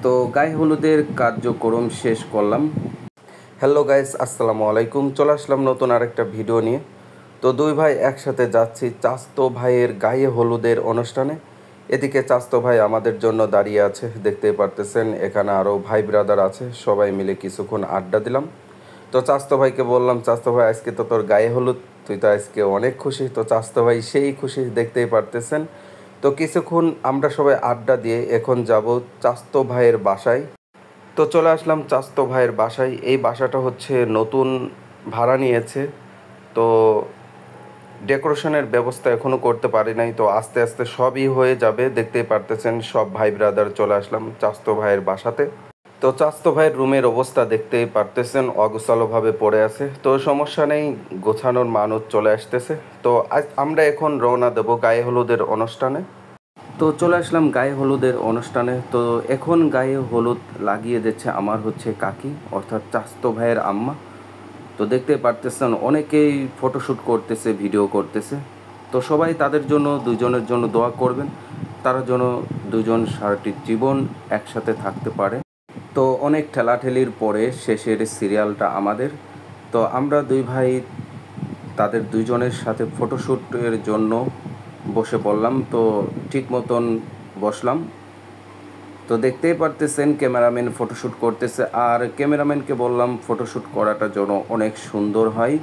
তো গায়ে হলুদের কার্যক্রম শেষ করলাম। হ্যালো গাইস, আসসালামু আলাইকুম। চলে আসলাম নতুন আরেকটা ভিডিও নিয়ে। তো দুই ভাই একসাথে যাচ্ছি চাচতো ভাইয়ের গায়ে হলুদের অনুষ্ঠানে। এদিকে চাচতো ভাই আমাদের জন্য দাঁড়িয়ে আছে, দেখতেই পারতেছেন। এখানে আরও ভাই ব্রাদার আছে, সবাই মিলে কিছুক্ষণ আড্ডা দিলাম। তো চাচতো ভাইকে বললাম, চাচতো ভাই আজকে তো তোর গায়ে হলুদ, তুই তো আজকে অনেক খুশি। তো চাচতো ভাই সেই খুশি, দেখতেই পারতেছেন। তো কিছুক্ষণ আমরা সবাই আড্ডা দিয়ে এখন যাব চাচতো ভাইয়ের বাসায়। তো চলে আসলাম চাচতো ভাইয়ের বাসায়। এই বাসাটা হচ্ছে নতুন ভাড়া নিয়েছে। তো ডেকোরেশনের ব্যবস্থা এখনও করতে পারি নাই, তো আস্তে আস্তে সবই হয়ে যাবে। দেখতেই পারতেছেন সব ভাই ব্রাদার চলে আসলাম চাচতো ভাইয়ের বাসাতে। তো চাচতো ভাইয়ের রুমের অবস্থা দেখতেই পারতেছেন, অগোছালোভাবে পড়ে আছে। তো সমস্যা নেই, গোছানোর মানুষ চলে আসতেছে। তো আজ আমরা এখন রওনা দেব গায়ে হলুদের অনুষ্ঠানে। তো চলে আসলাম গায়ে হলুদের অনুষ্ঠানে। তো এখন গায়ে হলুদ লাগিয়ে দিচ্ছে আমার হচ্ছে কাকি, অর্থাৎ চাচতো ভাইয়ের আম্মা। তো দেখতে পারতেছেন অনেকেই ফটোশ্যুট করতেছে, ভিডিও করতেছে। তো সবাই তাদের জন্য, দুজনের জন্য দোয়া করবেন, তারা যেন দুজন সারাটি জীবন একসাথে থাকতে পারে। তো অনেক ঠেলাঠেলির পরে শেষের সিরিয়ালটা আমাদের। তো আমরা দুই ভাই তাদের দুইজনের সাথে ফটোশ্যুটের জন্য বসে পড়লাম। তো ঠিক মতন বসলাম। তো দেখতেই পারতেছেন ক্যামেরাম্যান ফটোশ্যুট করতেছে, আর ক্যামেরাম্যানকে বললাম ফটোশ্যুট করাটা যেন অনেক সুন্দর হয়।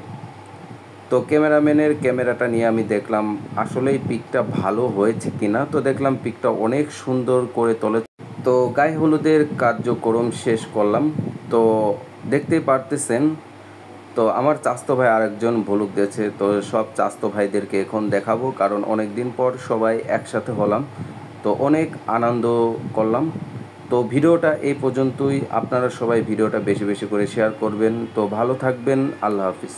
তো ক্যামেরাম্যানের ক্যামেরাটা নিয়ে আমি দেখলাম আসলেই পিকটা ভালো হয়েছে কিনা। তো দেখলাম পিকটা অনেক সুন্দর করে তোলে। তো গায়ে হলুদের কার্যক্রম শেষ করলাম। তো দেখতেই পারতেছেন, তো আমার চাচতো ভাই আরেকজন ভলুক দিয়েছে। তো সব চাচতো ভাইদেরকে এখন দেখাবো, কারণ অনেক দিন পর সবাই একসাথে হলাম। তো অনেক আনন্দ করলাম। তো ভিডিওটা এই পর্যন্তই। আপনারা সবাই ভিডিওটা বেশি বেশি করে শেয়ার করবেন। তো ভালো থাকবেন, আল্লাহ হাফিজ।